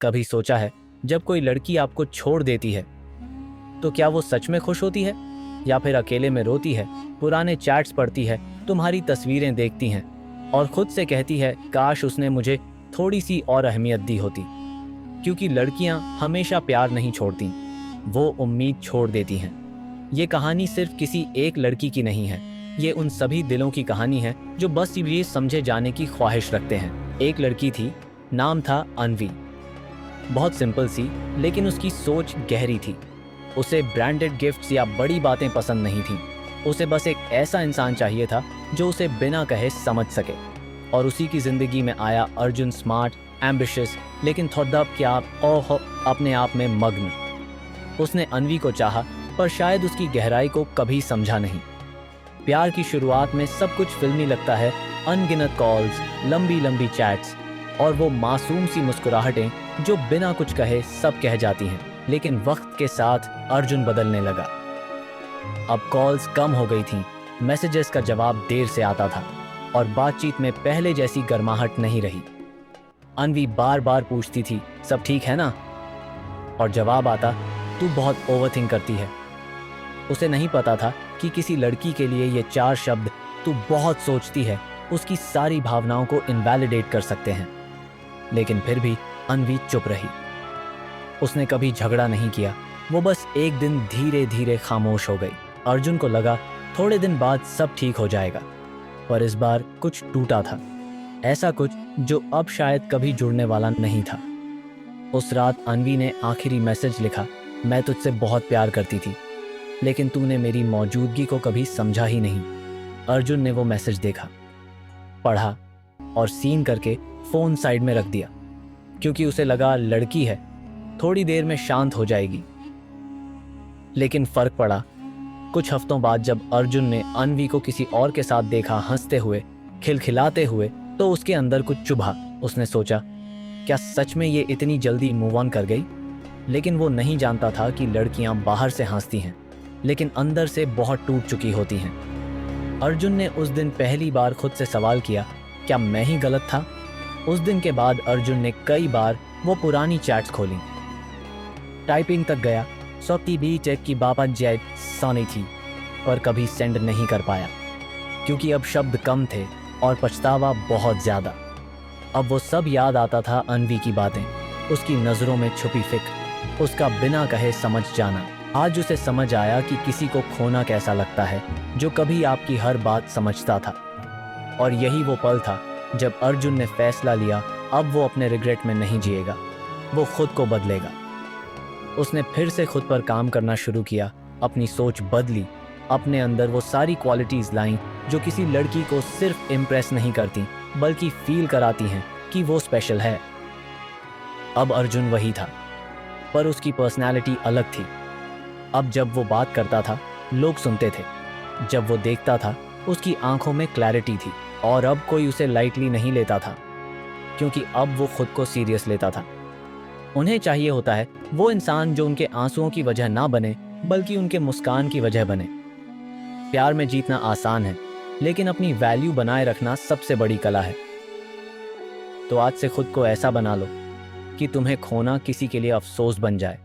कभी सोचा है, जब कोई लड़की आपको छोड़ देती है तो क्या वो सच में खुश होती है, या फिर अकेले में रोती है, पुराने चैट्स पढ़ती है, तुम्हारी तस्वीरें देखती हैं और खुद से कहती है काश उसने मुझे थोड़ी सी और अहमियत दी होती। क्योंकि लड़कियां हमेशा प्यार नहीं छोड़ती, वो उम्मीद छोड़ देती हैं। ये कहानी सिर्फ किसी एक लड़की की नहीं है, ये उन सभी दिलों की कहानी है जो बस ये समझे जाने की ख्वाहिश रखते हैं। एक लड़की थी, नाम था अनवी। बहुत सिंपल सी, लेकिन उसकी सोच गहरी थी। उसे ब्रांडेड गिफ्ट्स या बड़ी बातें पसंद नहीं थीं। उसे बस एक ऐसा इंसान चाहिए था जो उसे बिना कहे समझ सके। और उसी की जिंदगी में आया अर्जुन, स्मार्ट, एम्बिशियस, लेकिन थोड़ा क्या अपने आप में मग्न। उसने अनवी को चाहा, पर शायद उसकी गहराई को कभी समझा नहीं। प्यार की शुरुआत में सब कुछ फिल्मी लगता है, अनगिनत कॉल्स, लंबी लंबी चैट्स और वो मासूम सी मुस्कुराहटें जो बिना कुछ कहे सब कह जाती हैं। लेकिन वक्त के साथ अर्जुन बदलने लगा। अब कॉल्स कम हो गई थीं, मैसेजेस का जवाब देर से आता था और बातचीत में पहले जैसी गर्माहट नहीं रही। अनवी बार बार पूछती थी, सब ठीक है ना? और जवाब आता, तू बहुत ओवरथिंक करती है। उसे नहीं पता था कि किसी लड़की के लिए ये 4 शब्द, तू बहुत सोचती है, उसकी सारी भावनाओं को इनवैलिडेट कर सकते हैं। लेकिन फिर भी अनवी चुप रही। उसने कभी झगड़ा नहीं किया, वो बस एक दिन धीरे धीरे खामोश हो गई। अर्जुन को लगा थोड़े दिन बाद सब ठीक हो जाएगा, पर इस बार कुछ टूटा था। ऐसा कुछ जो अब शायद कभी जुड़ने वाला नहीं था। उस रात अनवी ने आखिरी मैसेज लिखा, मैं तुझसे बहुत प्यार करती थी, लेकिन तूने मेरी मौजूदगी को कभी समझा ही नहीं। अर्जुन ने वो मैसेज देखा, पढ़ा और सीन करके फोन साइड में रख दिया, क्योंकि उसे लगा लड़की है, थोड़ी देर में शांत हो जाएगी। लेकिन फर्क पड़ा। कुछ हफ्तों बाद जब अर्जुन ने अनवी को किसी और के साथ देखा, हंसते हुए, खिलखिलाते हुए, तो उसके अंदर कुछ चुभा। उसने सोचा, क्या सच में ये इतनी जल्दी मूव ऑन कर गई? लेकिन वो नहीं जानता था कि लड़कियां बाहर से हंसती हैं, लेकिन अंदर से बहुत टूट चुकी होती हैं। अर्जुन ने उस दिन पहली बार खुद से सवाल किया, क्या मैं ही गलत था? उस दिन के बाद अर्जुन ने कई बार वो पुरानी चैट्स खोली, टाइपिंग तक गया, सौती भी चेक की बाबा जैद सानी थी, पर कभी सेंड नहीं कर पाया, क्योंकि अब शब्द कम थे और पछतावा बहुत ज्यादा। अब वो सब याद आता था, अनवी की बातें, उसकी नजरों में छुपी फिक्र, उसका बिना कहे समझ जाना। आज उसे समझ आया कि किसी को खोना कैसा लगता है, जो कभी आपकी हर बात समझता था। और यही वो पल था जब अर्जुन ने फैसला लिया, अब वो अपने रिग्रेट में नहीं जिएगा, वो खुद को बदलेगा। उसने फिर से खुद पर काम करना शुरू किया, अपनी सोच बदली, अपने अंदर वो सारी क्वालिटीज लाईं जो किसी लड़की को सिर्फ इम्प्रेस नहीं करती, बल्कि फील कराती हैं कि वो स्पेशल है। अब अर्जुन वही था, पर उसकी पर्सनैलिटी अलग थी। अब जब वो बात करता था, लोग सुनते थे। जब वो देखता था, उसकी आंखों में क्लैरिटी थी। और अब कोई उसे लाइटली नहीं लेता था, क्योंकि अब वो खुद को सीरियस लेता था। उन्हें चाहिए होता है वो इंसान जो उनके आंसुओं की वजह ना बने, बल्कि उनके मुस्कान की वजह बने। प्यार में जीतना आसान है, लेकिन अपनी वैल्यू बनाए रखना सबसे बड़ी कला है। तो आज से खुद को ऐसा बना लो कि तुम्हें खोना किसी के लिए अफसोस बन जाए।